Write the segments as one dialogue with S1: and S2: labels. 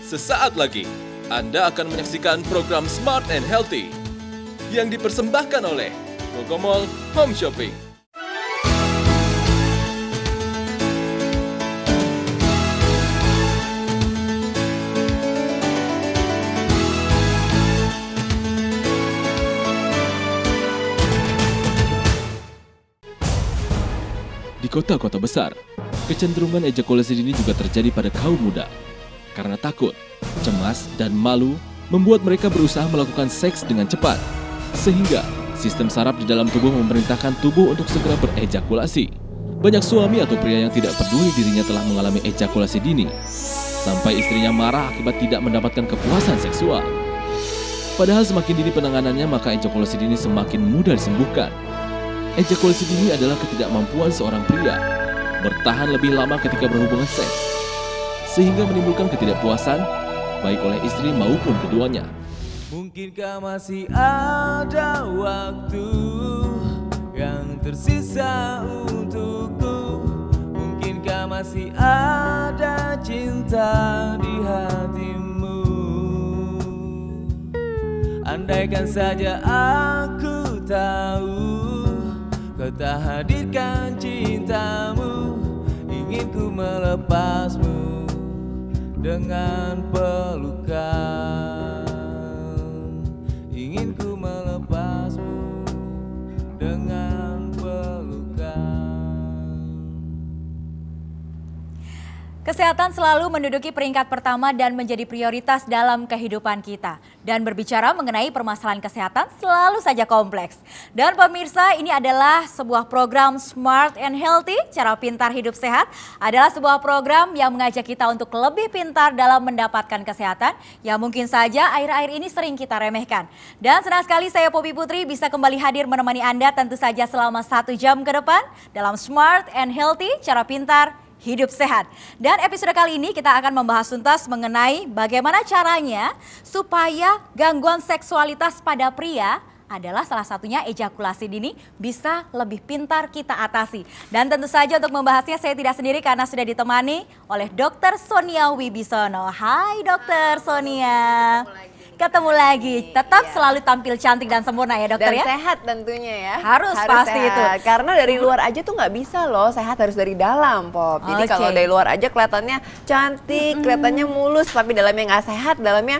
S1: Sesaat lagi, Anda akan menyaksikan program Smart and Healthy yang dipersembahkan oleh Kokomall Home Shopping. Di kota-kota besar, kecenderungan ejakulasi dini juga terjadi pada kaum muda. Karena takut, cemas, dan malu membuat mereka berusaha melakukan seks dengan cepat. Sehingga sistem saraf di dalam tubuh memerintahkan tubuh untuk segera berejakulasi. Banyak suami atau pria yang tidak peduli dirinya telah mengalami ejakulasi dini, sampai istrinya marah akibat tidak mendapatkan kepuasan seksual. Padahal semakin dini penanganannya, maka ejakulasi dini semakin mudah disembuhkan. Ejakulasi dini adalah ketidakmampuan seorang pria bertahan lebih lama ketika berhubungan seks, sehingga menimbulkan ketidakpuasan baik oleh istri maupun keduanya.
S2: Mungkinkah masih ada waktu yang tersisa untukku? Mungkinkah masih ada cinta di hatimu? Andaikan saja aku tahu kau tak hadirkan cintamu, ingin ku melepasmu dengan pelukan. Ingin ku melepasmu dengan pelukan.
S3: Kesehatan selalu menduduki peringkat pertama dan menjadi prioritas dalam kehidupan kita. Dan berbicara mengenai permasalahan kesehatan selalu saja kompleks. Dan pemirsa, ini adalah sebuah program Smart and Healthy, cara pintar hidup sehat. Adalah sebuah program yang mengajak kita untuk lebih pintar dalam mendapatkan kesehatan yang mungkin saja akhir-akhir ini sering kita remehkan. Dan senang sekali saya Poppy Putri bisa kembali hadir menemani Anda tentu saja selama 1 jam ke depan dalam Smart and Healthy, cara pintar hidup sehat. Dan episode kali ini kita akan membahas tuntas mengenai bagaimana caranya supaya gangguan seksualitas pada pria adalah salah satunya ejakulasi dini bisa lebih pintar kita atasi. Dan tentu saja untuk membahasnya saya tidak sendiri karena sudah ditemani oleh Dr. Sonia Wibisono. Hai Dr. Sonia. Ketemu lagi, tetap selalu tampil cantik dan sempurna ya dokter
S4: dan
S3: ya.
S4: Dan sehat tentunya ya.
S3: Harus pasti
S4: sehat.
S3: itu.
S4: Karena dari luar aja tuh nggak bisa loh, sehat harus dari dalam Pop. Jadi kalau dari luar aja kelihatannya cantik, kelihatannya mulus, tapi dalamnya nggak sehat, dalamnya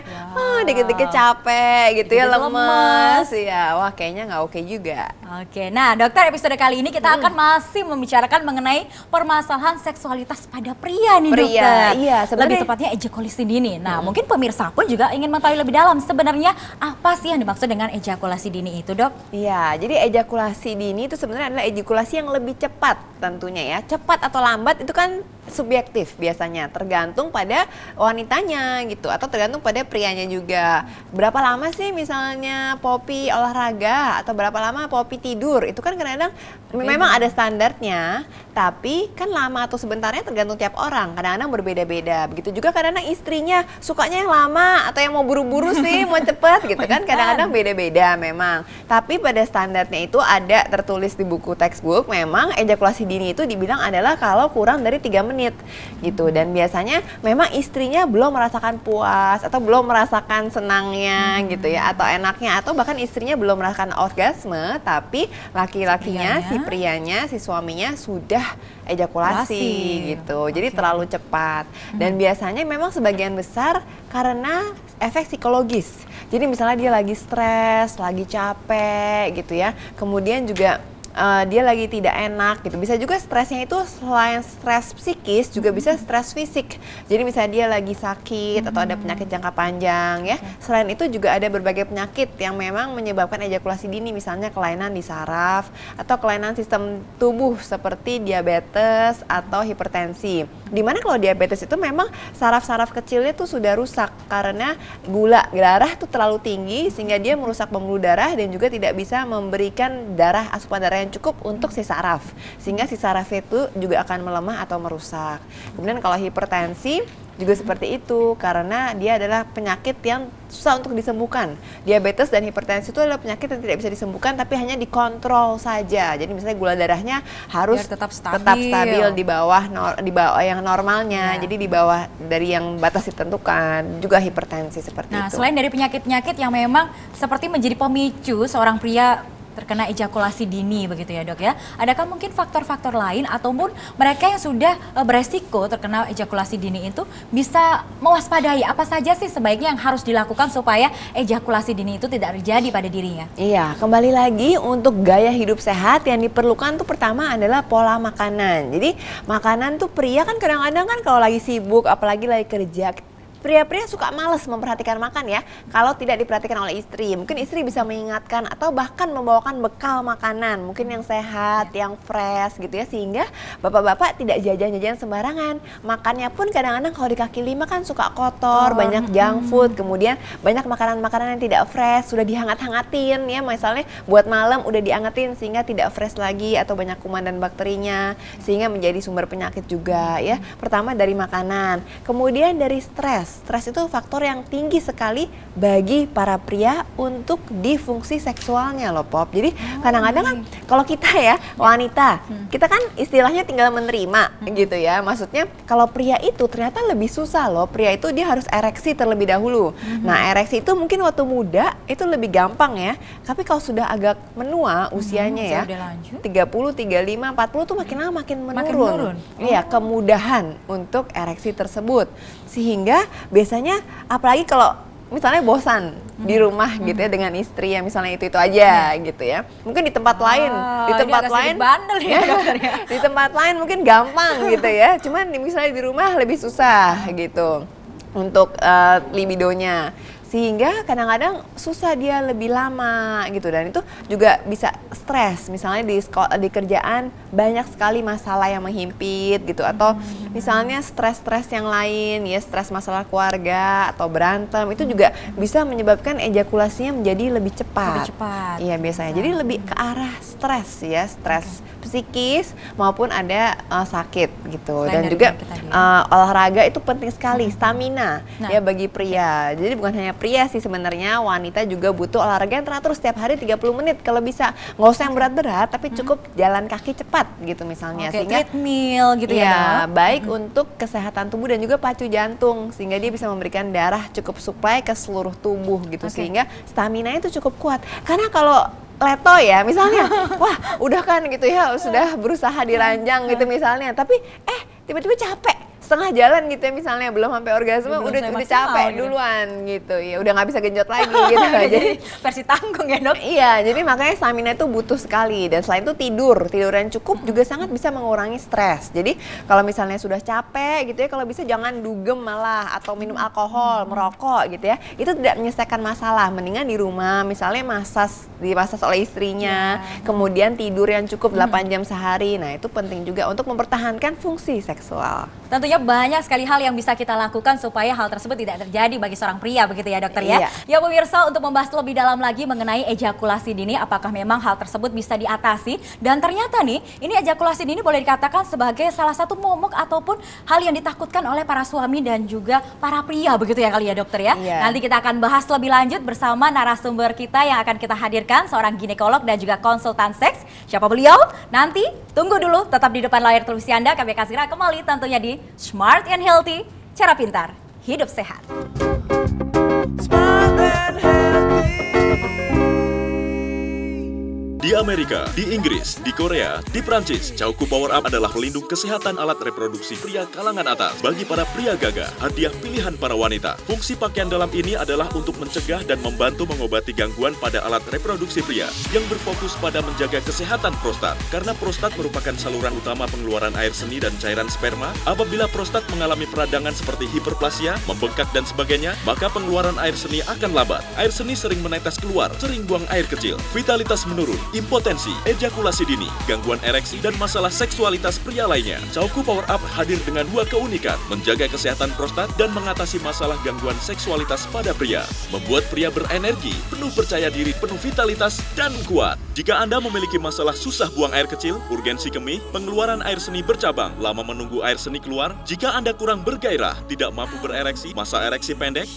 S4: dikit-dikit capek gitu ya, lemes. Ya, wah kayaknya nggak oke juga.
S3: Oke, nah dokter episode kali ini kita akan masih membicarakan mengenai permasalahan seksualitas pada pria nih dokter.
S4: Iya, sebenarnya
S3: lebih tepatnya ejakulasi dini. Nah mungkin pemirsa pun juga ingin mengetahui lebih dalam sebenarnya apa sih yang dimaksud dengan ejakulasi dini itu dok?
S4: Iya, jadi ejakulasi dini itu sebenarnya adalah ejakulasi yang lebih cepat tentunya ya. Cepat atau lambat itu kan subjektif biasanya, tergantung pada wanitanya gitu atau tergantung pada prianya juga. Berapa lama sih misalnya Poppy olahraga atau berapa lama Poppy tidur, itu kan kadang-kadang memang ada standarnya, tapi kan lama atau sebentarnya tergantung tiap orang, kadang-kadang berbeda-beda. Begitu juga kadang-kadang istrinya sukanya yang lama atau yang mau buru-buru sih, mau cepet gitu kan, kadang-kadang beda-beda memang. Tapi pada standarnya itu ada tertulis di buku textbook, memang ejakulasi dini itu dibilang adalah kalau kurang dari 3 menit gitu. Dan biasanya memang istrinya belum merasakan puas atau belum merasakan senangnya gitu ya, atau enaknya, atau bahkan istrinya belum merasakan orgasme, tapi laki-lakinya, si prianya, si suaminya sudah ejakulasi gitu. Jadi terlalu cepat. Dan biasanya memang sebagian besar karena efek psikologis. Jadi misalnya dia lagi stres, lagi capek gitu ya. Kemudian juga dia lagi tidak enak gitu. Bisa juga stresnya itu selain stres psikis juga bisa stres fisik. Jadi misalnya dia lagi sakit atau ada penyakit jangka panjang ya. Selain itu juga ada berbagai penyakit yang memang menyebabkan ejakulasi dini, misalnya kelainan di saraf atau kelainan sistem tubuh seperti diabetes atau hipertensi. Dimana kalau diabetes itu memang saraf-saraf kecilnya tuh sudah rusak karena gula darah tuh terlalu tinggi sehingga dia merusak pembuluh darah dan juga tidak bisa memberikan asupan darah yang cukup untuk si saraf, sehingga si saraf itu juga akan melemah atau merusak. Kemudian kalau hipertensi juga seperti itu, karena dia adalah penyakit yang susah untuk disembuhkan. Diabetes dan hipertensi itu adalah penyakit yang tidak bisa disembuhkan tapi hanya dikontrol saja. Jadi misalnya gula darahnya harus
S3: Biar tetap
S4: stabil di bawah yang normalnya.
S3: Ya.
S4: Jadi di bawah dari yang batas ditentukan. Juga hipertensi seperti
S3: Nah,
S4: itu.
S3: selain dari penyakit-penyakit yang memang seperti menjadi pemicu seorang pria terkena ejakulasi dini begitu ya dok ya, adakah mungkin faktor-faktor lain ataupun mereka yang sudah beresiko terkena ejakulasi dini itu bisa mewaspadai apa saja sih sebaiknya yang harus dilakukan supaya ejakulasi dini itu tidak terjadi pada dirinya?
S4: Iya, kembali lagi untuk gaya hidup sehat yang diperlukan tuh pertama adalah pola makanan. Jadi makanan tuh pria kan kadang-kadang kan kalau lagi sibuk apalagi lagi kerja, pria-pria suka males memperhatikan makan ya kalau tidak diperhatikan oleh istri. Mungkin istri bisa mengingatkan atau bahkan membawakan bekal makanan mungkin yang sehat, yang fresh gitu ya, sehingga bapak-bapak tidak jajan-jajan sembarangan. Makannya pun kadang-kadang kalau di kaki lima kan suka kotor, banyak junk food, kemudian banyak makanan-makanan yang tidak fresh, sudah dihangat-hangatin ya, misalnya buat malam udah diangetin sehingga tidak fresh lagi atau banyak kuman dan bakterinya sehingga menjadi sumber penyakit juga ya. Pertama dari makanan, kemudian dari stres. Stres itu faktor yang tinggi sekali bagi para pria untuk disfungsi seksualnya loh Pop. Jadi kadang-kadang kan kalau kita ya wanita, kita kan istilahnya tinggal menerima gitu ya. Maksudnya kalau pria itu ternyata lebih susah loh. Pria itu dia harus ereksi terlebih dahulu. Nah ereksi itu mungkin waktu muda itu lebih gampang ya. Tapi kalau sudah agak menua usianya ya, 30, 35, 40 tuh makin lama makin menurun. Iya, kemudahan untuk ereksi tersebut. Sehingga biasanya apalagi kalau misalnya bosan di rumah gitu ya dengan istri yang misalnya itu aja gitu ya. Mungkin di tempat lain, di tempat lain
S3: bandel ya dokternya.
S4: di tempat lain mungkin gampang gitu ya. Cuman misalnya di rumah lebih susah gitu untuk libidonya. Sehingga kadang-kadang susah dia lebih lama gitu, dan itu juga bisa stres. Misalnya di kerjaan banyak sekali masalah yang menghimpit gitu, atau misalnya stres-stres yang lain ya, stres masalah keluarga atau berantem, itu juga bisa menyebabkan ejakulasinya menjadi lebih cepat.
S3: Lebih cepat.
S4: Iya biasanya. Jadi lebih ke arah stres ya, stres psikis maupun ada sakit gitu.
S3: Selain
S4: Dan
S3: dari
S4: juga
S3: olahraga
S4: olahraga itu penting sekali, stamina ya bagi pria. Jadi bukan hanya pria sih sebenarnya, wanita juga butuh olahraga yang teratur setiap hari 30 menit. Kalau bisa nggak usah yang berat-berat, tapi cukup jalan kaki cepat gitu misalnya. Sehingga
S3: treadmill gitu
S4: ya, baik untuk kesehatan tubuh dan juga pacu jantung, sehingga dia bisa memberikan darah cukup supply ke seluruh tubuh gitu, sehingga stamina itu cukup kuat. Karena kalau leto ya misalnya, wah udah kan gitu ya, sudah berusaha diranjang gitu misalnya, tapi tiba-tiba capek setengah jalan gitu ya misalnya, belum sampai orgasme udah capek
S3: gitu.
S4: Duluan gitu ya, udah nggak bisa genjot lagi gitu. Jadi
S3: versi tanggung ya dok.
S4: iya, jadi makanya stamina itu butuh sekali. Dan selain itu tidur yang cukup juga sangat bisa mengurangi stres. Jadi kalau misalnya sudah capek gitu ya, kalau bisa jangan dugem malah, atau minum alkohol, merokok gitu ya, itu tidak menyelesaikan masalah. Mendingan di rumah misalnya dimasas oleh istrinya, kemudian tidur yang cukup 8 jam sehari. Nah itu penting juga untuk mempertahankan fungsi seksual.
S3: Tentunya banyak sekali hal yang bisa kita lakukan supaya hal tersebut tidak terjadi bagi seorang pria begitu ya dokter ya. Ya pemirsa, untuk membahas lebih dalam lagi mengenai ejakulasi dini, apakah memang hal tersebut bisa diatasi, dan ternyata nih ini ejakulasi dini boleh dikatakan sebagai salah satu momok ataupun hal yang ditakutkan oleh para suami dan juga para pria begitu ya kali ya dokter ya. Nanti kita akan bahas lebih lanjut bersama narasumber kita yang akan kita hadirkan, seorang ginekolog dan juga konsultan seks. Siapa beliau? Nanti tunggu dulu, tetap di depan layar televisi Anda. Kami akan segera kembali tentunya di Smart and Healthy, cara pintar, hidup sehat.
S2: Smart and healthy.
S5: Di Amerika, di Inggris, di Korea, di Prancis, Chauku Power Up adalah pelindung kesehatan alat reproduksi pria kalangan atas. Bagi para pria gagah, hadiah pilihan para wanita. Fungsi pakaian dalam ini adalah untuk mencegah dan membantu mengobati gangguan pada alat reproduksi pria yang berfokus pada menjaga kesehatan prostat. Karena prostat merupakan saluran utama pengeluaran air seni dan cairan sperma, apabila prostat mengalami peradangan seperti hiperplasia, membengkak dan sebagainya, maka pengeluaran air seni akan lambat. Air seni sering menetes keluar, sering buang air kecil, vitalitas menurun, impotensi, ejakulasi dini, gangguan ereksi, dan masalah seksualitas pria lainnya. Cauku Power Up hadir dengan 2 keunikan, menjaga kesehatan prostat dan mengatasi masalah gangguan seksualitas pada pria. Membuat pria berenergi, penuh percaya diri, penuh vitalitas, dan kuat. Jika Anda memiliki masalah susah buang air kecil, urgensi kemih, pengeluaran air seni bercabang, lama menunggu air seni keluar, jika Anda kurang bergairah, tidak mampu berereksi, masa ereksi pendek,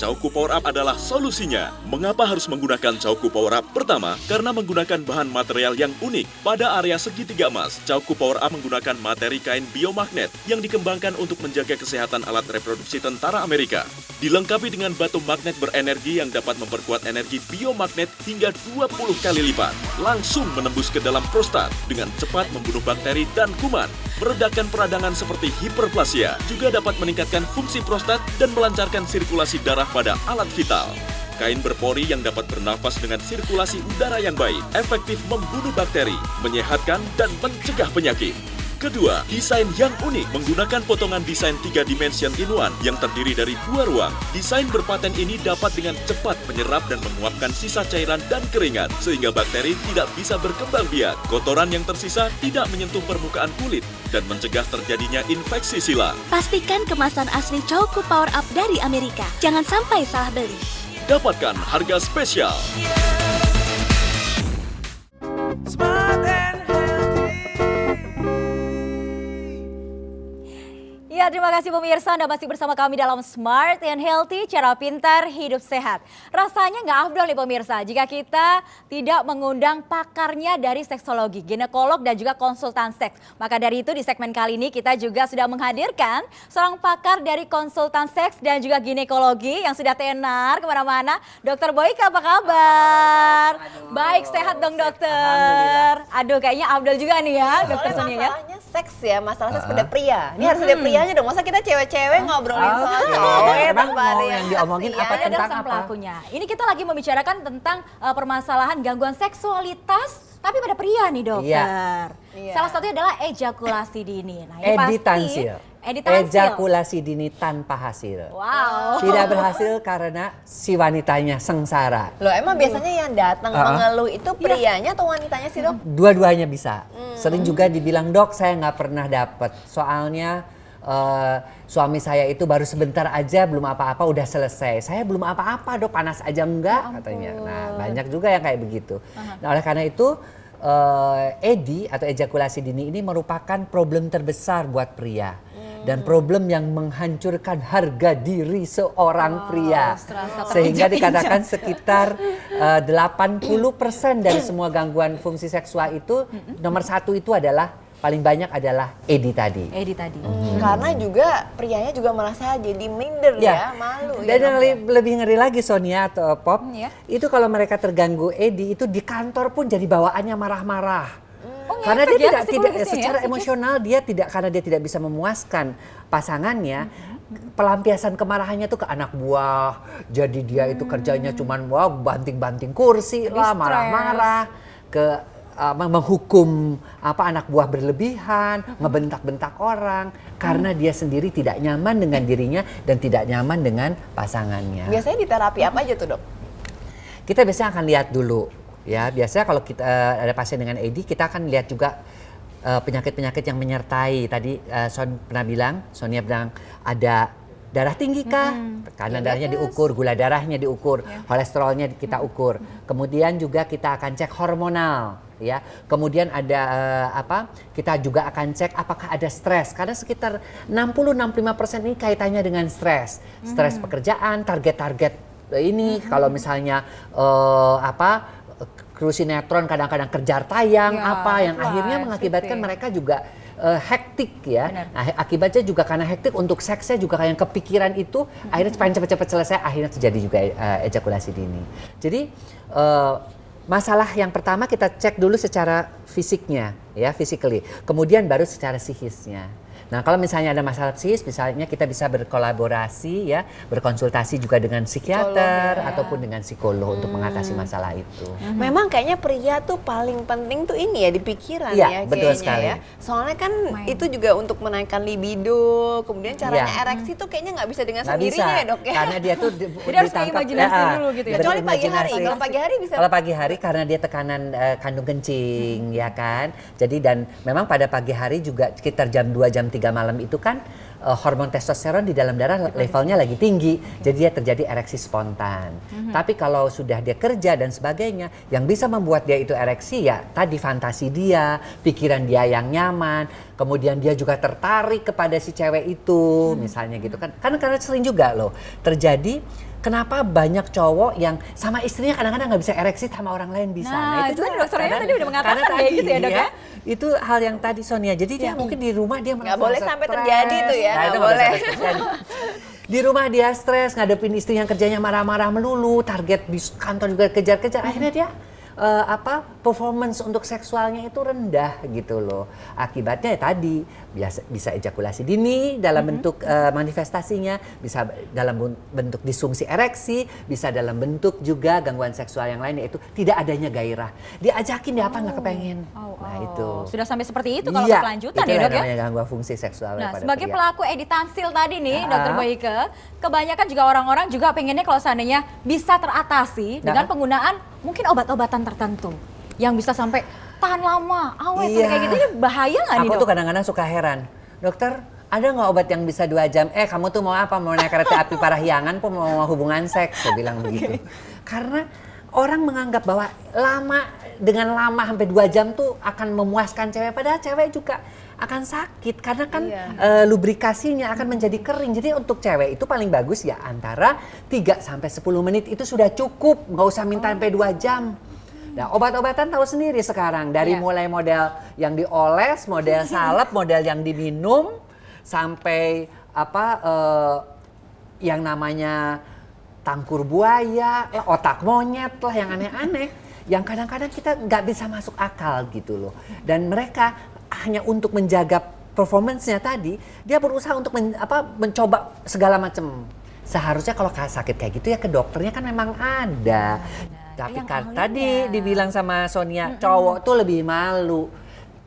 S5: Cauku Power Up adalah solusinya. Mengapa harus menggunakan Cauku Power Up? Pertama, karena menggunakan bahan material yang unik. Pada area segitiga emas, Cauku Power Up menggunakan materi kain biomagnet yang dikembangkan untuk menjaga kesehatan alat reproduksi tentara Amerika. Dilengkapi dengan batu magnet berenergi yang dapat memperkuat energi biomagnet hingga 20 kali lipat. Langsung menembus ke dalam prostat dengan cepat membunuh bakteri dan kuman. Meredakan peradangan seperti hiperplasia, juga dapat meningkatkan fungsi prostat dan melancarkan sirkulasi darah pada alat vital. Kain berpori yang dapat bernafas dengan sirkulasi udara yang baik, efektif membunuh bakteri, menyehatkan, dan mencegah penyakit. Kedua, desain yang unik menggunakan potongan desain 3 dimension in one yang terdiri dari 2 ruang. Desain berpaten ini dapat dengan cepat menyerap dan menguapkan sisa cairan dan keringat sehingga bakteri tidak bisa berkembang biak. Kotoran yang tersisa tidak menyentuh permukaan kulit dan mencegah terjadinya infeksi silang.
S6: Pastikan kemasan asli Cauku Power Up dari Amerika. Jangan sampai salah beli.
S5: Dapatkan harga spesial.
S2: Smart and healthy.
S3: Ya, terima kasih pemirsa, Anda masih bersama kami dalam Smart and Healthy, cara pintar hidup sehat. Rasanya nggak afdol nih pemirsa, jika kita tidak mengundang pakarnya dari seksologi, ginekolog dan juga konsultan seks. Maka dari itu di segmen kali ini kita juga sudah menghadirkan seorang pakar dari konsultan seks dan juga ginekologi yang sudah tenar kemana-mana. Dokter Boyke, apa kabar? Baik, sehat dong dokter. Aduh, kayaknya afdol juga nih ya dokter Sonia ya.
S4: Masalahnya seks ya, masalah seks pada pria. Ini harus ada prianya dong. Masa kita cewek-cewek ngobrolin soal cewek
S7: emang
S4: tanpa ada
S7: mau
S4: yang
S7: yang diomongin
S4: seksi
S7: apa
S4: ya?
S3: Ada
S7: tentang
S3: sang
S7: apa?
S3: pelakunya. Ini kita lagi membicarakan tentang permasalahan gangguan seksualitas tapi pada pria nih dokter.
S4: Iya.
S3: Salah satunya adalah ejakulasi dini. Nah, ini
S7: Editansil.
S3: Editansil.
S7: Ejakulasi dini tanpa hasil.
S3: Wow.
S7: Tidak berhasil karena si wanitanya sengsara.
S4: Loh, emang biasanya yang datang mengeluh itu prianya atau wanitanya sih dok?
S7: Dua-duanya bisa. Sering juga dibilang, dok saya nggak pernah dapet. Soalnya suami saya itu baru sebentar aja belum apa-apa udah selesai. Saya belum apa-apa dok, panas aja enggak katanya. Nah banyak juga yang kayak begitu. Nah oleh karena itu EDI atau ejakulasi dini ini merupakan problem terbesar buat pria. Dan problem yang menghancurkan harga diri seorang pria. Sehingga dikatakan sekitar 80% dari semua gangguan fungsi seksual itu nomor 1 itu adalah paling banyak adalah EDI tadi.
S3: Edi tadi.
S4: Karena juga prianya juga merasa jadi minder ya, malu.
S7: Dan yang
S4: dok,
S7: lebih ngeri lagi Sonia atau Pop,
S3: Ya.
S7: itu kalau mereka terganggu EDI itu di kantor pun jadi bawaannya marah-marah. Karena
S3: ngefek
S7: dia
S3: ya
S7: tidak
S3: psikologisnya ya,
S7: secara
S3: psikis.
S7: emosional dia tidak, karena dia tidak bisa memuaskan pasangannya. Pelampiasan kemarahannya tuh ke anak buah. Jadi dia itu kerjanya cuman banting-banting kursi lah, marah-marah, ke menghukum anak buah berlebihan, ngebentak-bentak orang karena dia sendiri tidak nyaman dengan dirinya dan tidak nyaman dengan pasangannya.
S4: biasanya di terapi apa aja tuh dok?
S7: Kita biasanya akan lihat dulu ya. Biasanya kalau kita ada pasien dengan EDI, kita akan lihat juga penyakit-penyakit yang menyertai. Tadi Sonia bilang ada darah tinggi kah? Tekanan darahnya diukur, gula darahnya diukur, kolesterolnya kita ukur. Kemudian juga kita akan cek hormonal. Ya, kemudian ada kita juga akan cek apakah ada stres, karena sekitar 60-65% ini kaitannya dengan stres pekerjaan, target-target ini. Kalau misalnya kru sinetron kadang-kadang kejar tayang yang akhirnya mengakibatkan mereka juga hektik ya. Nah, akibatnya juga karena hektik untuk seksnya juga kayak kepikiran itu akhirnya pengen cepet-cepet selesai, akhirnya terjadi juga ejakulasi dini. Jadi masalah yang pertama kita cek dulu secara fisiknya, ya, physically. Kemudian baru secara psikisnya. Nah, kalau misalnya ada masalah psikis, misalnya kita bisa berkolaborasi ya, berkonsultasi juga dengan psikiater ataupun dengan psikolog untuk mengatasi masalah itu.
S4: Memang kayaknya pria tuh paling penting tuh ini ya di pikiran
S7: Iya,
S4: ya
S7: betul
S4: kayaknya
S7: sekali.
S4: ya. Soalnya kan itu juga untuk menaikkan libido, kemudian caranya ereksi tuh kayaknya nggak bisa dengan
S7: Nggak
S4: sendirinya
S7: bisa,
S4: ya dok ya.
S7: karena dia tuh
S3: Jadi harus berimajinasi dulu gitu ya.
S4: Kecuali pagi hari,
S7: berimajinasi.
S4: kalau pagi hari bisa.
S7: Kalau pagi hari karena dia tekanan kandung kencing, ya kan. Jadi dan memang pada pagi hari juga sekitar jam 2 jam 3 malam itu kan hormon testosteron di dalam darah levelnya lagi tinggi, jadi dia terjadi ereksi spontan. Tapi kalau sudah dia kerja dan sebagainya, yang bisa membuat dia itu ereksi ya tadi fantasi dia, pikiran dia yang nyaman, kemudian dia juga tertarik kepada si cewek itu, misalnya gitu kan. Karena sering juga loh terjadi. Kenapa banyak cowok yang sama istrinya kadang-kadang nggak bisa ereksi sama orang lain bisa?
S3: Nah, itu kan dokter Rena tadi udah mengatakan
S7: karena
S3: kayak gitu ya, Dok ya?
S7: Itu hal yang tadi Sonia. Jadi dia mungkin di rumah dia
S4: Nggak boleh sampai terjadi tuh ya,
S7: Nah,
S4: nggak
S7: itu
S4: boleh.
S7: sampai terjadi. Di rumah dia stres, ngadepin istri yang kerjanya marah-marah melulu, target di kantor juga kejar-kejar, akhirnya dia performance untuk seksualnya itu rendah gitu loh. Akibatnya ya tadi bisa ejakulasi dini dalam bentuk manifestasinya, bisa dalam bentuk disfungsi ereksi, bisa dalam bentuk juga gangguan seksual yang lain, yaitu tidak adanya gairah. Diajakin dia apa nggak kepengen. Nah itu.
S3: Sudah sampai seperti itu kalau
S7: Iya,
S3: berkelanjutan
S7: itu
S3: ya dok ya?
S7: namanya gangguan fungsi seksual.
S3: Nah,
S7: pada
S3: sebagai
S7: pria.
S3: pelaku editansil tadi nih, Dokter Boyke, kebanyakan juga orang-orang juga pengennya kalau seandainya bisa teratasi dengan penggunaan mungkin obat-obatan tertentu yang bisa sampai tahan lama, awet sampai kayak gitu. Ini bahaya nggak nih
S7: Aku
S3: dok?
S7: tuh kadang-kadang suka heran, dokter ada nggak obat yang bisa 2 jam? Kamu tuh mau apa? Mau naik kereta api Parahyangan, mau hubungan seks? Saya bilang begitu. Karena orang menganggap bahwa dengan lama sampai 2 jam tuh akan memuaskan cewek, padahal cewek juga akan sakit karena kan lubrikasinya akan menjadi kering. Jadi untuk cewek itu paling bagus ya antara 3 sampai 10 menit itu sudah cukup, nggak usah minta sampai 2 jam. Nah, obat-obatan tahu sendiri sekarang dari mulai model yang dioles, model salep, model yang diminum sampai yang namanya tangkur buaya, otak monyet lah yang aneh-aneh. Yang kadang-kadang kita nggak bisa masuk akal gitu loh. Dan mereka hanya untuk menjaga performance-nya tadi, dia berusaha untuk mencoba segala macam. Seharusnya kalau sakit kayak gitu ya ke dokternya kan memang ada. Tapi kan tadi dibilang sama Sonia, cowok tuh lebih malu.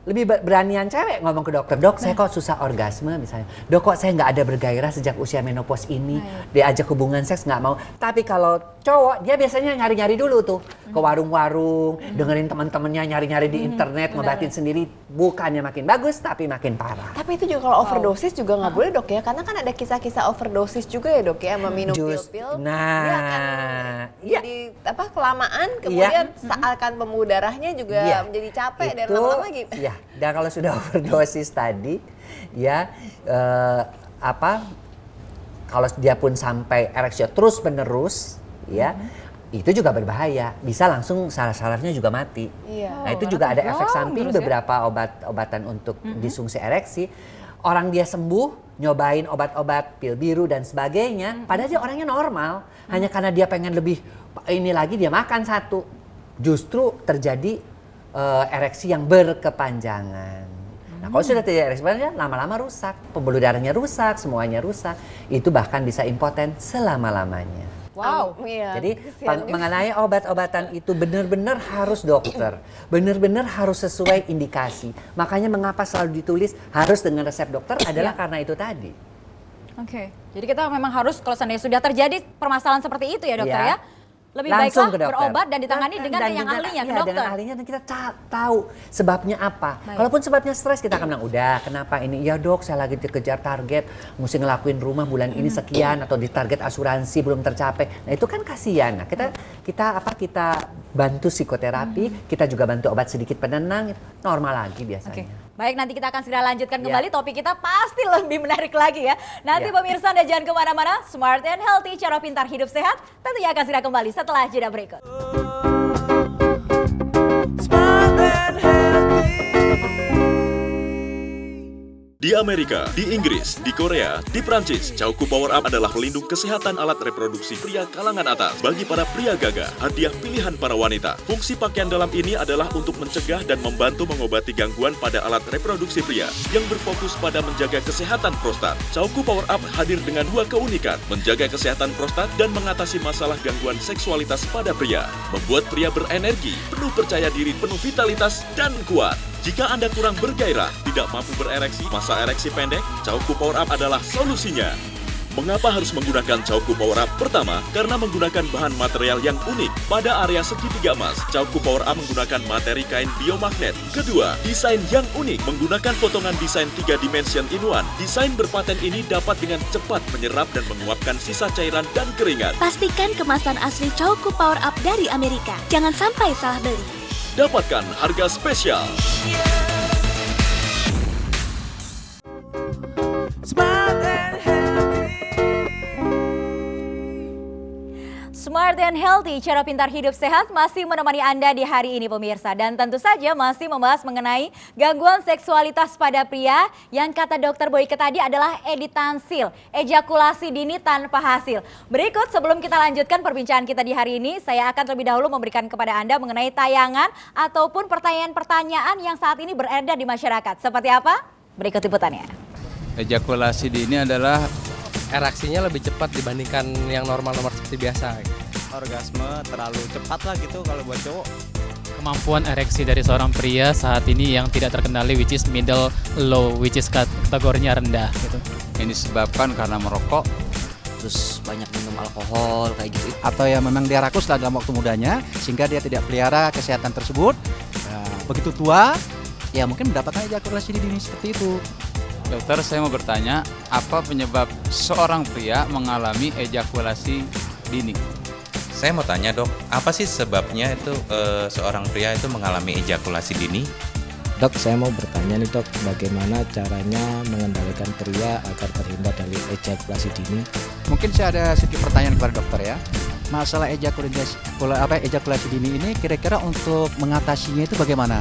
S7: Lebih beranian cewek ngomong ke dokter, dok saya kok susah orgasme misalnya, dok kok saya nggak ada bergairah sejak usia menopause ini, diajak hubungan seks nggak mau. Tapi kalau cowok dia biasanya nyari-nyari dulu tuh ke warung-warung, dengerin teman-temannya nyari-nyari di internet, ngobatin sendiri, bukannya makin bagus tapi makin parah.
S4: Tapi itu juga kalau overdosis juga nggak boleh dok ya, karena kan ada kisah-kisah overdosis juga ya dok ya, meminum pil-pil. dia akan jadi kelamaan, kemudian akan pembuluh darahnya juga menjadi capek dan lama-lama gitu.
S7: Iya, dan kalau sudah overdosis tadi, ya kalau dia pun sampai ereksi terus menerus, ya itu juga berbahaya. Bisa langsung saraf-sarafnya juga mati. Nah itu juga ada efek samping beberapa obat-obatan untuk disfungsi ereksi. Orang dia sembuh, nyobain obat-obat pil biru dan sebagainya, padahal dia orangnya normal. Hanya karena dia pengen lebih ini lagi dia makan satu, justru terjadi ereksi yang berkepanjangan. Nah kalau sudah terjadi ereksi berkepanjangan, lama-lama rusak, pembuluh darahnya rusak, semuanya rusak. Itu bahkan bisa impoten selama-lamanya.
S3: Wow.
S7: Jadi mengenai obat-obatan itu benar-benar harus dokter, benar-benar harus sesuai indikasi. Makanya mengapa selalu ditulis harus dengan resep dokter adalah karena itu tadi.
S3: Oke, jadi kita memang harus kalau seandainya sudah terjadi permasalahan seperti itu ya dokter ya, lebih
S7: langsung
S3: baiklah
S7: ke dokter.
S3: berobat dan ditangani dengan yang ahlinya ke dokter.
S7: Dengan ahlinya dan kita tahu sebabnya apa. Kalaupun sebabnya stres kita akan bilang udah kenapa ini? Ya dok saya lagi dikejar target, mesti ngelakuin rumah bulan ini sekian atau di target asuransi belum tercapai. Nah itu kan kasihan. Nah, kita bantu psikoterapi, kita juga bantu obat sedikit penenang, normal lagi biasanya.
S3: Baik, nanti kita akan segera lanjutkan kembali. Topik kita pasti lebih menarik lagi ya. Nanti pemirsa Anda jangan kemana-mana. Smart and Healthy, cara pintar hidup sehat. Tentunya akan segera kembali setelah jeda berikut.
S2: Smart and healthy.
S5: Di Amerika, di Inggris, di Korea, di Prancis, Cauku Power Up adalah pelindung kesehatan alat reproduksi pria kalangan atas. Bagi para pria gagah, hadiah pilihan para wanita. Fungsi pakaian dalam ini adalah untuk mencegah dan membantu mengobati gangguan pada alat reproduksi pria yang berfokus pada menjaga kesehatan prostat. Cauku Power Up hadir dengan dua keunikan, menjaga kesehatan prostat dan mengatasi masalah gangguan seksualitas pada pria. Membuat pria berenergi, penuh percaya diri, penuh vitalitas, dan kuat. Jika Anda kurang bergairah, tidak mampu berereksi, masa ereksi pendek, Cauku Power Up adalah solusinya. Mengapa harus menggunakan Cauku Power Up? Pertama, karena menggunakan bahan material yang unik. Pada area segitiga emas, Cauku Power Up menggunakan materi kain biomagnet. Kedua, desain yang unik, menggunakan potongan desain 3 dimension in one. Desain berpaten ini dapat dengan cepat menyerap dan menguapkan sisa cairan dan keringat.
S6: Pastikan kemasan asli Cauku Power Up dari Amerika. Jangan sampai salah beli.
S5: Dapatkan harga spesial.
S2: Smart and healthy.
S3: Smart and Healthy, cara pintar hidup sehat masih menemani Anda di hari ini pemirsa. Dan tentu saja masih membahas mengenai gangguan seksualitas pada pria yang kata Dokter Boyke tadi adalah editansil, ejakulasi dini tanpa hasil. Berikut sebelum kita lanjutkan perbincangan kita di hari ini, saya akan terlebih dahulu memberikan kepada Anda mengenai tayangan ataupun pertanyaan-pertanyaan yang saat ini beredar di masyarakat. Seperti apa? Berikut liputannya.
S8: Ejakulasi dini adalah ereksinya lebih cepat dibandingkan yang normal-normal seperti biasa.
S9: Orgasme terlalu cepat lah gitu kalau buat cowok.
S10: Kemampuan ereksi dari seorang pria saat ini yang tidak terkendali, which is middle low, which is kategorinya rendah gitu.
S11: Ini disebabkan karena merokok, terus banyak minum alkohol kayak gitu.
S12: Atau ya memang dia rakus dalam waktu mudanya sehingga dia tidak pelihara kesehatan tersebut. Nah, begitu tua ya mungkin mendapatkan ejakulasi dini seperti itu.
S11: Dokter, saya mau bertanya, apa penyebab seorang pria mengalami ejakulasi dini?
S13: Saya mau tanya dok, apa sih sebabnya itu seorang pria itu mengalami ejakulasi dini?
S14: Dok, saya mau bertanya nih dok, bagaimana caranya mengendalikan pria agar terhindar dari ejakulasi dini?
S12: Mungkin saya ada sedikit pertanyaan kepada dokter ya. Masalah ejakulasi dini ini kira-kira untuk mengatasinya itu bagaimana?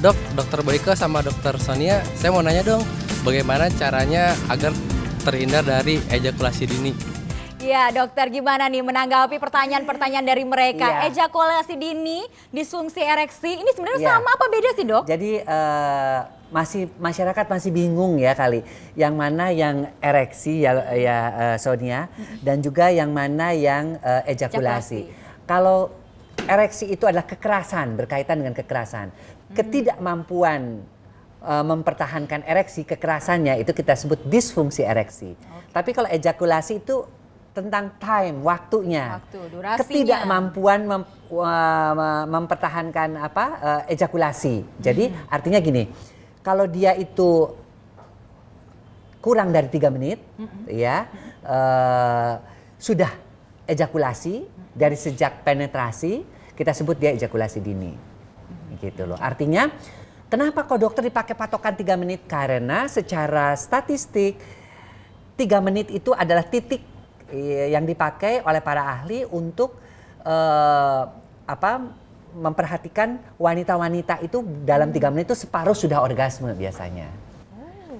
S8: Dok, Dokter Boyke sama Dokter Sonia, saya mau nanya dong, bagaimana caranya agar terhindar dari ejakulasi dini?
S3: Ya dokter, gimana nih menanggapi pertanyaan-pertanyaan dari mereka?
S7: Iya.
S3: Ejakulasi dini, disfungsi ereksi, ini sebenarnya sama apa beda sih dok?
S7: Jadi masyarakat masih bingung ya kali, yang mana yang ereksi Sonia, dan juga yang mana yang ejakulasi. Kalau ereksi itu adalah kekerasan, berkaitan dengan kekerasan. Ketidakmampuan mempertahankan ereksi, kekerasannya itu kita sebut disfungsi ereksi. Tapi kalau ejakulasi itu tentang time, waktunya.
S3: Durasinya.
S7: Ketidakmampuan mempertahankan ejakulasi. Jadi artinya gini, kalau dia itu kurang dari 3 menit, sudah ejakulasi dari sejak penetrasi, kita sebut dia ejakulasi dini. Gitu loh. Artinya kenapa kok dokter dipakai patokan 3 menit? Karena secara statistik 3 menit itu adalah titik yang dipakai oleh para ahli untuk memperhatikan wanita-wanita itu dalam 3 menit itu separuh sudah orgasme biasanya.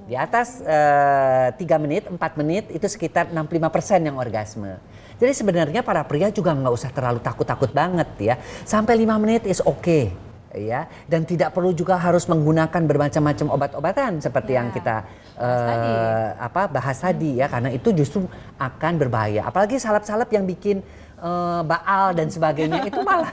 S7: Di atas 3 menit, 4 menit itu sekitar 65% yang orgasme. Jadi sebenarnya para pria juga nggak usah terlalu takut-takut banget ya. Sampai 5 menit is okay. Ya, dan tidak perlu juga harus menggunakan bermacam-macam obat-obatan seperti yang kita bahas tadi ya, karena itu justru akan berbahaya. Apalagi salep-salep yang bikin baal dan sebagainya itu malah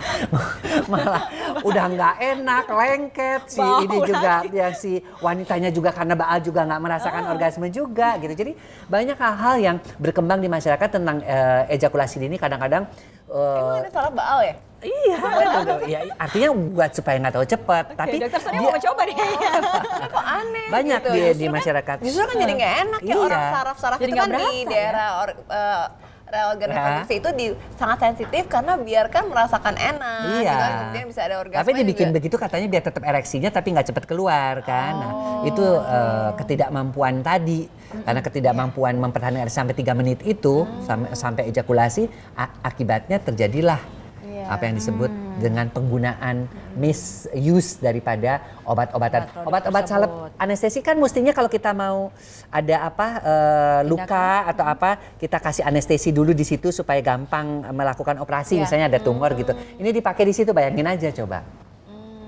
S7: udah nggak enak, lengket ini juga ya, si wanitanya juga karena baal juga nggak merasakan orgasme juga gitu. Jadi banyak hal-hal yang berkembang di masyarakat tentang ejakulasi dini kadang-kadang.
S4: Emang ada salah baal ya?
S7: Iya, ya, artinya buat supaya nggak tahu cepat. Tapi
S3: Dokter Sonia mau coba deh.
S4: Kok aneh?
S7: Banyak
S4: gitu.
S7: di masyarakat.
S4: Justru kan jadi nggak enak ya, orang saraf-saraf itu kan di daerah organ reproduksi itu sangat sensitif karena biarkan merasakan enak.
S7: Iya.
S4: Gitu, kemudian bisa ada orgasme.
S7: Tapi dibikin
S4: juga.
S7: begitu katanya biar tetap ereksinya tapi nggak cepat keluar kan. Nah, itu ketidakmampuan tadi. Karena ketidakmampuan mempertahankan sampai 3 menit itu sampai ejakulasi, akibatnya terjadilah Apa yang disebut dengan penggunaan misuse daripada obat-obatan. Obat-obat salep anestesi kan mestinya kalau kita mau ada luka atau apa, kita kasih anestesi dulu di situ supaya gampang melakukan operasi, misalnya ada tumor gitu. Ini dipakai di situ, bayangin aja coba.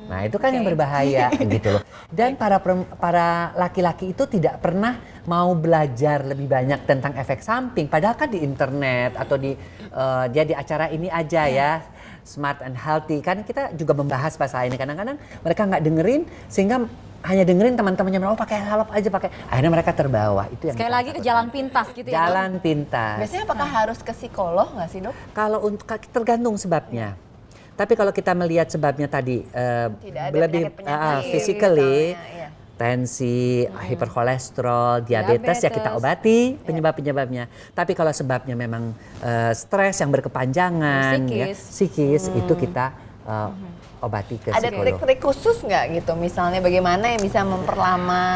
S7: Nah itu kan yang berbahaya gitu loh. Dan para laki-laki itu tidak pernah mau belajar lebih banyak tentang efek samping. Padahal kan di internet atau dia di acara ini aja ya, Smart and Healthy. Kan kita juga membahas masalah ini. Kadang-kadang mereka nggak dengerin sehingga hanya dengerin teman-temannya, pakai salep aja pakai. Akhirnya mereka terbawa. Itu yang
S3: sekali lagi ke jalan pintas gitu ya.
S7: Jalan pintas.
S4: Biasanya apakah harus ke psikolog nggak sih, Dok?
S7: Kalau untuk tergantung sebabnya. Tapi kalau kita melihat sebabnya tadi lebih physically, tensi, hiperkolesterol, diabetes ya kita obati penyebab-penyebabnya. Tapi kalau sebabnya memang stres yang berkepanjangan, psikis itu kita obati ke
S4: psikolog. Ada trik-trik khusus nggak gitu? Misalnya bagaimana yang bisa memperlama?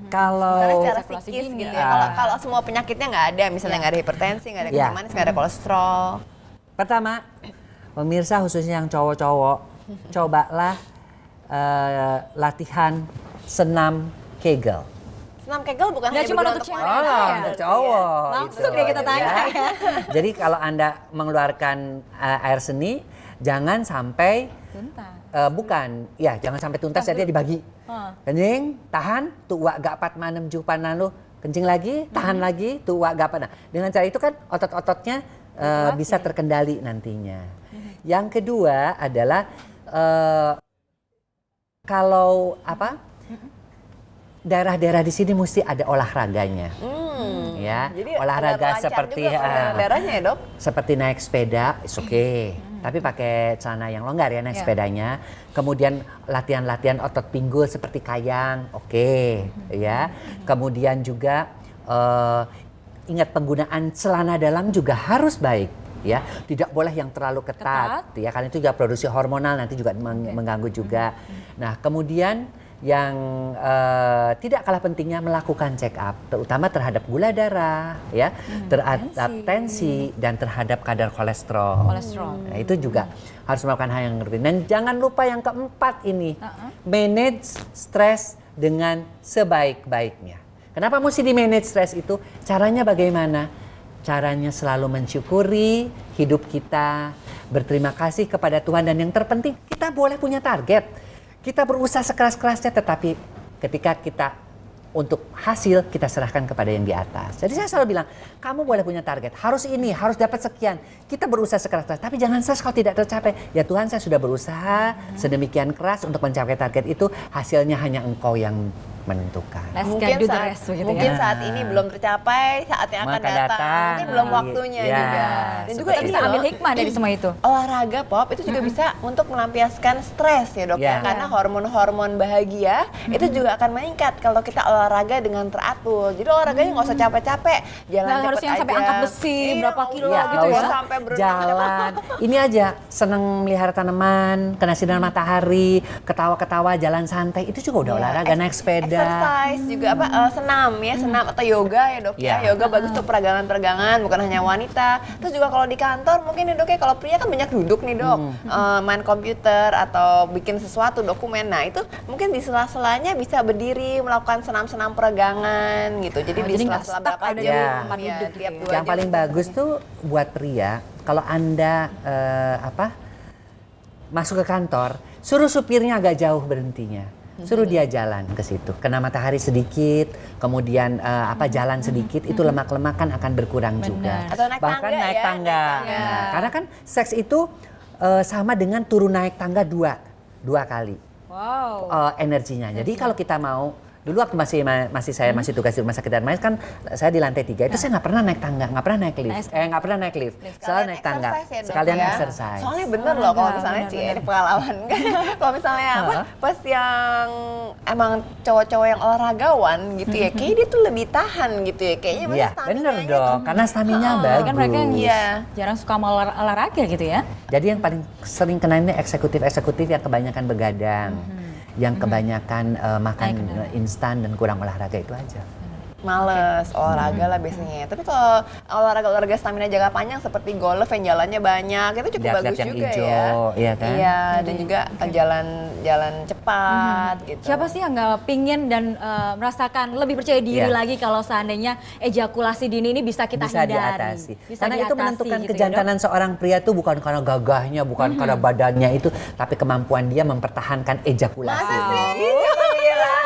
S7: Kalau
S4: secara psikis gitu ya. Kalau semua penyakitnya nggak ada, misalnya nggak ada hipertensi, nggak ada kencing manis, nggak ada kolesterol.
S7: Pertama, pemirsa khususnya yang cowok-cowok, cobalah latihan senam Kegel.
S4: Senam Kegel bukan
S3: hanya cuma untuk cewek
S7: untuk cowok.
S3: Langsung ya kita tanya ya.
S7: Jadi kalau Anda mengeluarkan air seni, jangan sampai jangan sampai tuntas, jadi dibagi. Kencing, tahan, tuwa gapat manem jupan lalu, kencing lagi, tahan lagi, tuwa gapat. Nah, dengan cara itu kan otot-ototnya bisa terkendali nantinya. Yang kedua adalah kalau daerah-daerah di sini mesti ada olahraganya, ya.
S4: Jadi
S7: olahraga seperti
S4: daerahnya ya, Dok?
S7: Seperti naik sepeda, tapi pakai celana yang longgar ya naik sepedanya. Kemudian latihan-latihan otot pinggul seperti kayang, ya. Kemudian juga ingat penggunaan celana dalam juga harus baik. Ya, tidak boleh yang terlalu ketat. Ya, karena itu juga produksi hormonal nanti juga mengganggu juga. Nah, kemudian yang tidak kalah pentingnya melakukan check up, terutama terhadap gula darah, ya, terhadap tensi dan terhadap kadar kolesterol. Nah, itu juga harus melakukan hal yang rutin. Dan jangan lupa yang keempat ini, manage stres dengan sebaik-baiknya. Kenapa mesti di manage stres itu? Caranya bagaimana? Caranya selalu mensyukuri hidup kita, berterima kasih kepada Tuhan, dan yang terpenting kita boleh punya target. Kita berusaha sekeras-kerasnya, tetapi ketika kita untuk hasil kita serahkan kepada yang di atas. Jadi saya selalu bilang, kamu boleh punya target, harus ini, harus dapat sekian. Kita berusaha sekeras-keras, tapi jangan stres kalau tidak tercapai. Ya Tuhan, saya sudah berusaha sedemikian keras untuk mencapai target itu, hasilnya hanya Engkau yang menentukan.
S4: Mungkin saat ini belum tercapai, saat yang akan datang mungkin belum waktunya juga. Dan juga
S3: bisa ambil hikmah dari semua itu.
S4: Olahraga Pop itu juga bisa untuk melampiaskan stres ya, Dok, ya. Karena hormon-hormon bahagia itu juga akan meningkat kalau kita olahraga dengan teratur. Jadi olahraganya nggak usah capek-capek, jalan cepet
S3: harus yang
S4: aja.
S3: sampai angkat besi berapa kilo gitu ya.
S4: Sampai
S7: jalan. Ini aja seneng melihara tanaman, kena sinar matahari, ketawa-ketawa, jalan santai, itu juga udah olahraga, naik sepeda.
S4: Exercise juga senam ya, senam atau yoga ya, Dok ya. Yoga bagus untuk peregangan-peregangan, bukan hanya wanita. Terus juga kalau di kantor mungkin ya, Dok ya, kalau pria kan banyak duduk nih, Dok. Main komputer atau bikin sesuatu dokumen. Nah, itu mungkin di sela-selanya bisa berdiri melakukan senam-senam peregangan gitu. Jadi di sela-sela berapa jam tiap 2 jam.
S7: Yang paling bagus tuh buat pria, kalau Anda masuk ke kantor, suruh supirnya agak jauh berhentinya. Suruh dia jalan ke situ, kena matahari sedikit, kemudian jalan sedikit, itu lemak-lemak kan akan berkurang juga.
S4: Atau naik
S7: bahkan
S4: tangga,
S7: naik tangga. Nah, karena kan seks itu sama dengan turun naik tangga dua kali energinya. Jadi kalau kita mau, dulu waktu saya masih tugas di rumah sakit Darmais kan, saya di lantai 3 itu saya nggak pernah naik tangga, nggak pernah naik lift, selalu naik tangga, sekalian exercise.
S4: Soalnya bener loh kalau misalnya ini pengalaman kan, kalau misalnya pas yang emang cowok-cowok yang olahragawan gitu ya, kayaknya dia tuh lebih tahan gitu ya, kayaknya.
S7: Iya bener dong, karena stamina bagus.
S3: Kan mereka yang jarang suka olahraga gitu ya.
S7: Jadi yang paling sering kena ini eksekutif yang kebanyakan begadang. Yang kebanyakan makan instan dan kurang olahraga itu aja.
S4: Males, olahraga lah biasanya. Tapi kalau olahraga stamina jangka panjang seperti golf yang jalannya banyak, itu cukup bagus
S7: yang
S4: juga
S7: hijau,
S4: ya.
S7: Iya kan?
S4: Iya, dan juga jalan cepat gitu.
S3: Siapa sih yang nggak pingin dan merasakan lebih percaya diri lagi kalau seandainya ejakulasi dini ini bisa kita hindari?
S7: Diatasi. Karena itu menentukan
S3: gitu
S7: kejantanan seorang pria itu bukan karena gagahnya, bukan karena badannya itu, tapi kemampuan dia mempertahankan ejakulasi.
S4: Masa sih?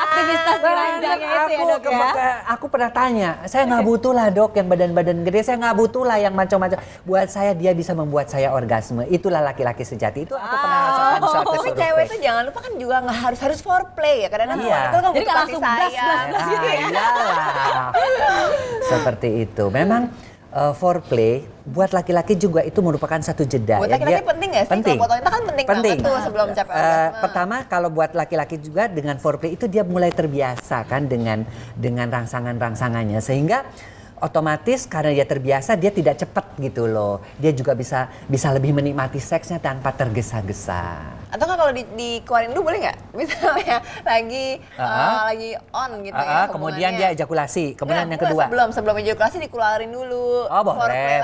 S3: Aktivitas diranjangnya itu ya dok ya?
S7: Aku pernah tanya, saya nggak butuh lah dok yang badan-badan gede, saya nggak butuh lah yang macam-macam. Buat saya dia bisa membuat saya orgasme, itulah laki-laki sejati. Itu aku pernah rasakan suatu
S4: Tapi
S7: survei.
S4: cewek itu jangan lupa kan juga nggak harus foreplay ya, kadang-kadang
S7: Iya.
S4: itu kan
S3: Jadi
S4: butuh
S3: nggak
S4: kasih
S3: langsung
S4: sayang.
S3: blas gitu ya?
S7: Iyalah. Seperti itu. Memang foreplay buat laki-laki juga itu merupakan satu jeda.
S4: Buat laki-laki penting nggak sih?
S7: Penting.
S4: Kalau foto kita kan penting banget tuh sebelum mencapai orgasme.
S7: Pertama kalau buat laki-laki juga dengan foreplay itu dia mulai terbiasa kan dengan rangsangannya sehingga otomatis karena dia terbiasa dia tidak cepat gitu loh. Dia juga bisa lebih menikmati seksnya tanpa tergesa-gesa.
S4: Atau kan kalau dikeluarin dulu boleh nggak? Misalnya lagi on gitu ya.
S7: Kemudian dia ejakulasi. Kemudian yang kedua.
S4: Sebelum ejakulasi dikeluarin dulu.
S7: Oh boleh.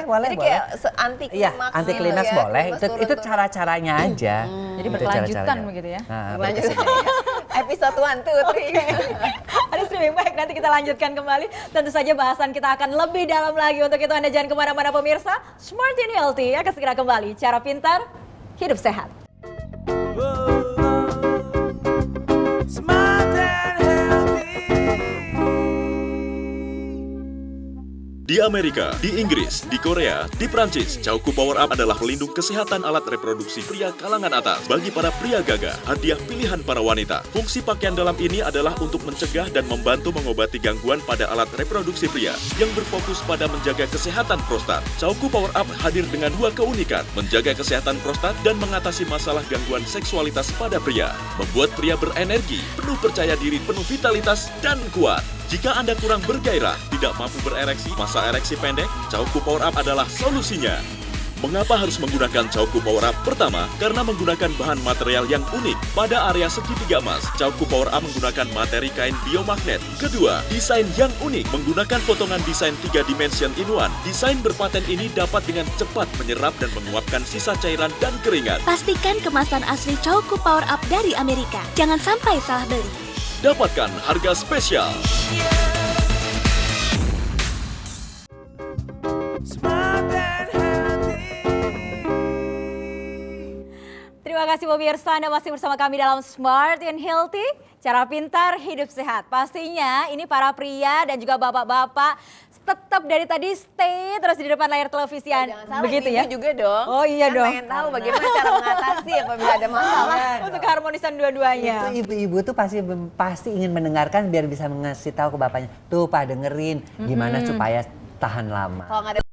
S4: Jadi kayak anti klimaks.
S7: Iya, anti klimaks
S4: ya,
S7: boleh. Itu cara-caranya aja.
S3: Jadi berkelanjutan begitu ya?
S4: Berlanjutan. Episode 1, 2, 3.
S3: Ada streaming baik, nanti kita lanjutkan kembali. Tentu saja bahasan kita akan lebih dalam lagi. Untuk itu Anda jangan kemana-mana pemirsa. Smart and Healthy akan segera kembali. Cara pintar, hidup sehat.
S2: Smart and healthy.
S5: Di Amerika, di Inggris, di Korea, di Prancis, Cauku Power Up adalah pelindung kesehatan alat reproduksi pria kalangan atas. Bagi para pria gagah, hadiah pilihan para wanita. Fungsi pakaian dalam ini adalah untuk mencegah dan membantu mengobati gangguan pada alat reproduksi pria yang berfokus pada menjaga kesehatan prostat. Cauku Power Up hadir dengan 2 keunikan, menjaga kesehatan prostat dan mengatasi masalah gangguan seksualitas pada pria. Membuat pria berenergi, penuh percaya diri, penuh vitalitas, dan kuat. Jika Anda kurang bergairah, tidak mampu berereksi, masa ereksi pendek, Cauku Power Up adalah solusinya. Mengapa harus menggunakan Cauku Power Up? Pertama, karena menggunakan bahan material yang unik. Pada area segitiga emas, Cauku Power Up menggunakan materi kain biomagnet. Kedua, desain yang unik menggunakan potongan desain 3 dimension in one. Desain berpaten ini dapat dengan cepat menyerap dan menguapkan sisa cairan dan keringat.
S6: Pastikan kemasan asli Cauku Power Up dari Amerika. Jangan sampai salah beli.
S5: Dapatkan harga spesial.
S2: Smart and healthy.
S3: Terima kasih pemirsa, Anda masih bersama kami dalam Smart and Healthy. Cara pintar, hidup sehat. Pastinya ini para pria dan juga bapak-bapak tetap dari tadi stay terus di depan layar televisi.
S4: Jangan salah,
S3: begitu
S4: ibu
S3: ya?
S4: juga dong.
S3: Oh iya
S4: Kan
S3: dong.
S4: pengen tahu bagaimana cara mengatasi apabila ada masalah.
S3: Untuk keharmonisan dua-duanya.
S7: Itu ibu-ibu tuh pasti ingin mendengarkan biar bisa ngasih tahu ke bapaknya. Tuh Pak dengerin gimana supaya tahan lama.
S4: Kalau nggak ada